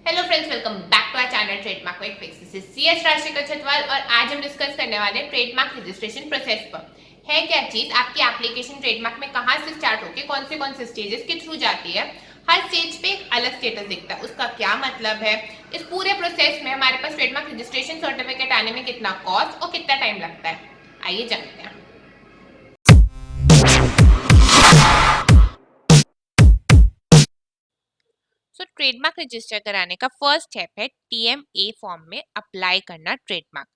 Hello friends, welcome back to our channel Trademark Quick Fix. This is CS Rashi Kachhatwal और आज हम discuss करने वाले हैं ट्रेडमार्क रजिस्ट्रेशन प्रोसेस पर। है क्या चीज, आपकी एप्लीकेशन ट्रेडमार्क में कहां से स्टार्ट होकर कौन से स्टेजेस के थ्रू जाती है। हर स्टेज पे एक अलग स्टेटस दिखता है, उसका क्या मतलब है। इस पूरे प्रोसेस में हमारे पास ट्रेडमार्क रजिस्ट्रेशन सर्टिफिकेट आने में कितना कॉस्ट और कितना टाइम लगता है, आइए जानते हैं। सो ट्रेडमार्क रजिस्टर कराने का फर्स्ट स्टेप है टीएमए फॉर्म में अप्लाई करना ट्रेडमार्क।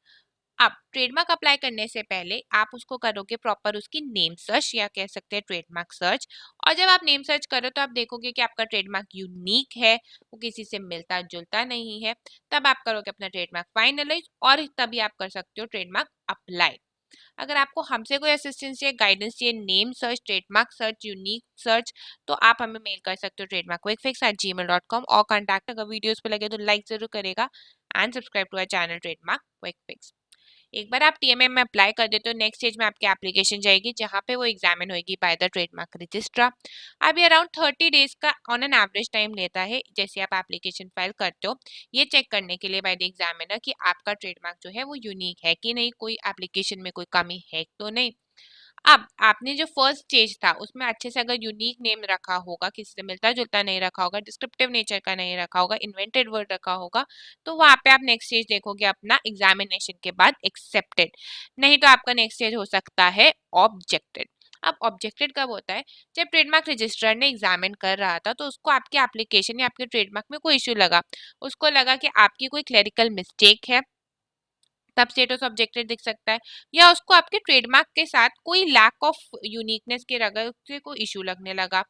अब ट्रेडमार्क अप्लाई करने से पहले आप उसको करोगे प्रॉपर उसकी नेम सर्च या कह सकते हैं ट्रेडमार्क सर्च। और जब आप नेम सर्च करो तो आप देखोगे कि आपका ट्रेडमार्क यूनिक है, वो किसी से मिलता जुलता नहीं है। तब आप करोगे अपना ट्रेडमार्क फाइनलाइज और तभी आप कर सकते हो ट्रेडमार्क अप्लाई। अगर आपको हमसे कोई असिस्टेंस चाहिए, गाइडेंस चाहिए, name search, trademark search, unique search, तो आप हमें मेल कर सकते हो trademarkquickfix@gmail.com। और कॉन्टैक्ट अगर वीडियोस पे लगे तो लाइक जरूर करेगा and subscribe to our channel Trademark Quick Fix. एक बार आप टीएमएम में अप्लाई कर देते हो, नेक्स्ट स्टेज में आपकी एप्लीकेशन जाएगी जहां पे वो एग्जामिन होगी बाय द ट्रेडमार्क रजिस्ट्रार। अब ये अराउंड 30 डेज का ऑन एन एवरेज टाइम लेता है जैसे आप एप्लीकेशन फाइल करते हो, ये चेक करने के लिए बाय द एग्जामिनर कि आपका ट्रेडमार्क जो है वो यूनिक है कि नहीं, कोई एप्लीकेशन में कोई कमी है तो नहीं। अब आपने जो फर्स्ट स्टेज था उसमें अच्छे से अगर यूनिक नेम रखा होगा, किसी से मिलता जुलता नहीं रखा होगा, डिस्क्रिप्टिव नेचर का नहीं रखा होगा, इन्वेंटेड वर्ड रखा होगा, तो वहां पे आप नेक्स्ट स्टेज देखोगे अपना एग्जामिनेशन के बाद एक्सेप्टेड। नहीं तो आपका नेक्स्ट स्टेज हो सकता है ऑब्जेक्टेड। अब ऑब्जेक्टेड कब होता है? जब ट्रेडमार्क रजिस्ट्रार ने एग्जामिन कर रहा था तो उसको आपके एप्लीकेशन या आपके ट्रेडमार्क में कोई इश्यू लगा, उसको लगा कि आपकी कोई क्लेरिकल मिस्टेक है, तब स्टेटस ऑब्जेक्टेड दिख सकता है। या उसको आपके ट्रेडमार्क के साथ कोई लैक ऑफ यूनिकनेस के लगा, उससे कोई इशू लगने लगा,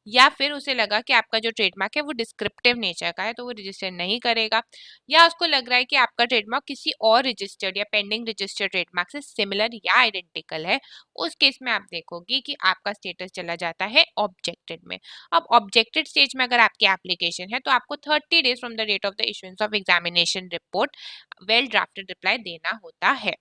या फिर उसे लगा कि आपका जो ट्रेडमार्क है वो डिस्क्रिप्टिव नेचर का है तो वो रजिस्टर नहीं करेगा, या उसको लग रहा है कि आपका ट्रेडमार्क किसी और रजिस्टर्ड या पेंडिंग रजिस्टर्ड ट्रेडमार्क से सिमिलर या आइडेंटिकल है, उस केस में आप देखोगे कि आपका स्टेटस चला जाता है ऑब्जेक्टेड में। अब ऑब्जेक्टेड स्टेज में अगर आपकी एप्लीकेशन है तो आपको 30 days from the date of the issuance of examination report well drafted reply देना होता है।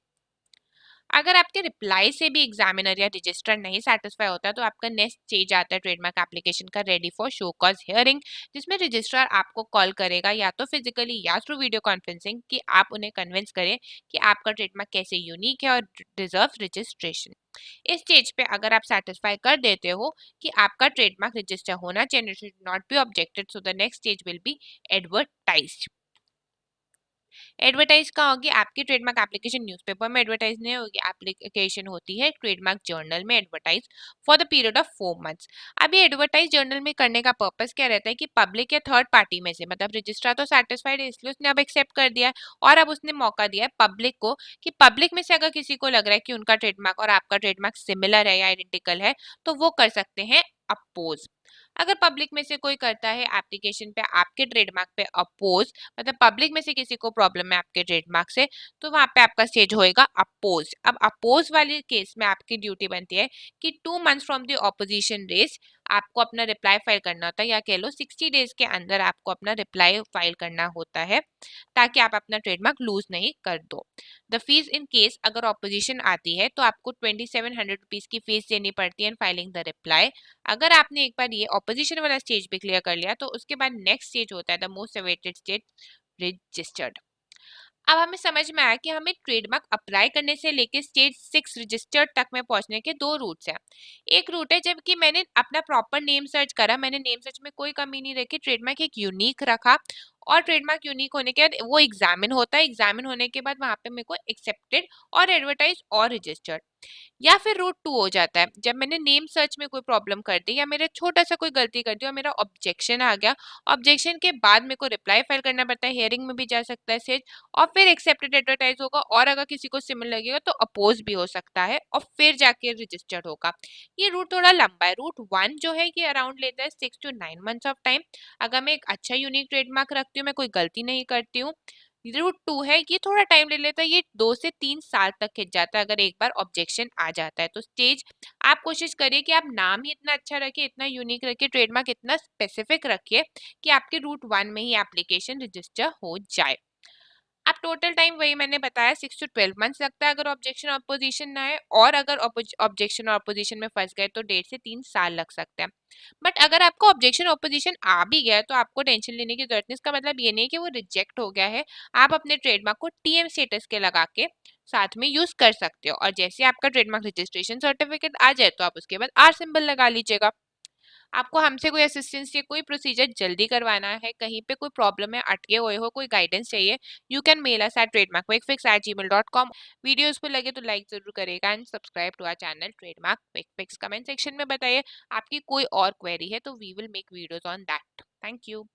अगर आपके रिप्लाई से भी एग्जामिनर या रजिस्ट्रार नहीं सेटिस्फाई होता तो आपका नेक्स्ट स्टेज आता है ट्रेडमार्क एप्लीकेशन का ready for show cause hearing, जिसमें रजिस्ट्रार आपको कॉल करेगा या तो फिजिकली या थ्रू वीडियो कॉन्फ्रेंसिंग कि आप उन्हें कन्विंस करें कि आपका ट्रेडमार्क कैसे यूनिक है और डिजर्व रजिस्ट्रेशन। इस स्टेज पे अगर आप सेटिस्फाई कर देते हो कि आपका ट्रेडमार्क रजिस्टर होना चाहिए, should not be objected, so the next stage will be advertised. Advertise कहाँ होगी? आपकी ट्रेडमार्क एप्लीकेशन न्यूज़पेपर में एडवर्टाइज नहीं होगी, एप्लीकेशन होती है ट्रेडमार्क जर्नल में advertise for the period of 4 months. अब ये एडवर्टाइज जर्नल में करने का पर्पस क्या रहता है कि पब्लिक या थर्ड पार्टी में से, मतलब रजिस्ट्रार तो सेटिस्फाइड है इसलिए उसने अब एक्सेप्ट कर दिया है, और अब उसने मौका दिया है पब्लिक को कि पब्लिक में से अगर किसी को लग रहा है कि उनका ट्रेडमार्क और आपका ट्रेडमार्क सिमिलर है या आइडेंटिकल है तो वो कर सकते हैं अपोज। अगर पब्लिक में से कोई करता है एप्लीकेशन पे आपके ट्रेडमार्क पे अपोज, मतलब पब्लिक में से किसी को प्रॉब्लम है आपके ट्रेडमार्क से, तो वहां पे आपका स्टेज होएगा अपोज। अब अपोज वाले केस में आपकी ड्यूटी बनती है कि 2 months from the opposition raise आपको अपना रिप्लाई फाइल करना होता है, या कह लो 60 डेज के अंदर आपको अपना रिप्लाई फाइल करना होता है ताकि आप अपना ट्रेडमार्क लूज नहीं कर दो। द फीस इन केस अगर ऑपोजिशन आती है तो आपको 2700 रुपीज की फीस देनी पड़ती है फाइलिंग द रिप्लाई। अगर आपने एक बार ये ऑपोजिशन वाला स्टेज भी क्लियर कर लिया तो उसके बाद नेक्स्ट स्टेज होता है the most awaited stage, registered. अब हमें समझ में आया कि हमें ट्रेडमार्क अप्लाई करने से लेके स्टेज 6 रजिस्टर्ड तक में पहुंचने के दो रूट्स हैं। एक रूट है जबकि मैंने अपना प्रॉपर नेम सर्च करा, मैंने नेम सर्च में कोई कमी नहीं रखी, ट्रेडमार्क एक यूनिक रखा, और ट्रेडमार्क यूनिक होने के बाद वो एग्जामिन होता है, एग्जामिन होने के बाद वहां पे मेरे को एक्सेप्टेड और एडवर्टाइज और रजिस्टर्ड। या फिर रूट 2 हो जाता है जब मैंने नेम सर्च में कोई प्रॉब्लम कर दी या मेरे छोटा सा कोई गलती कर दी और मेरा ऑब्जेक्शन आ गया, ऑब्जेक्शन के बाद मेरे को रिप्लाई फाइल करना पड़ता है, हियरिंग में भी जा सकता है सेज, और फिर एक्सेप्टेड एडवर्टाइज होगा, और अगर किसी को सिमिलर लगेगा तो अपोज भी हो सकता है और फिर जाके रजिस्टर्ड होगा। ये रूट थोड़ा लंबा है। रूट 1 जो है ये अराउंड लेता है 6 to 9 मंथ्स ऑफ टाइम, अगर मैं एक अच्छा यूनिक ट्रेडमार्क रखती हूँ, मैं कोई गलती नहीं करती हूँ। रूट 2 है ये थोड़ा टाइम ले लेता है, ये 2 से 3 साल तक खिंच जाता है अगर एक बार ऑब्जेक्शन आ जाता है। तो स्टेज आप कोशिश करिए कि आप नाम ही इतना अच्छा रखिए, इतना यूनिक रखिए, ट्रेडमार्क इतना स्पेसिफिक रखिए कि आपके रूट 1 में ही एप्लीकेशन रजिस्टर हो जाए। अब टोटल टाइम वही मैंने बताया 6 to 12 मंथ्स लगता है अगर ऑब्जेक्शन और अपोजिशन ना है, और अगर ऑब्जेक्शन और अपोजिशन में फंस गए तो 1.5 से 3 साल लग सकते हैं। बट अगर आपको ऑब्जेक्शन ऑपोजिशन आ भी गया है तो आपको टेंशन लेने की जरूरत नहीं। इसका मतलब ये नहीं कि वो रिजेक्ट हो गया है। आप अपने ट्रेडमार्क को टीएम स्टेटस के लगा के साथ में यूज कर सकते हो, और जैसे आपका ट्रेडमार्क रजिस्ट्रेशन सर्टिफिकेट आ जाए तो आप उसके बाद आर सिंबल लगा लीजिएगा। आपको हमसे कोई असिस्टेंस या कोई प्रोसीजर जल्दी करवाना है, कहीं पे कोई प्रॉब्लम में अटके हुए हो, कोई गाइडेंस चाहिए, you can mail us at trademarkquickfix@gmail.com। Videos पे लगे तो लाइक जरूर करेगा and subscribe to our channel Trademark Quick Fix. Comment section में बताइए आपकी कोई और क्वेरी है तो we will make videos on that. Thank you.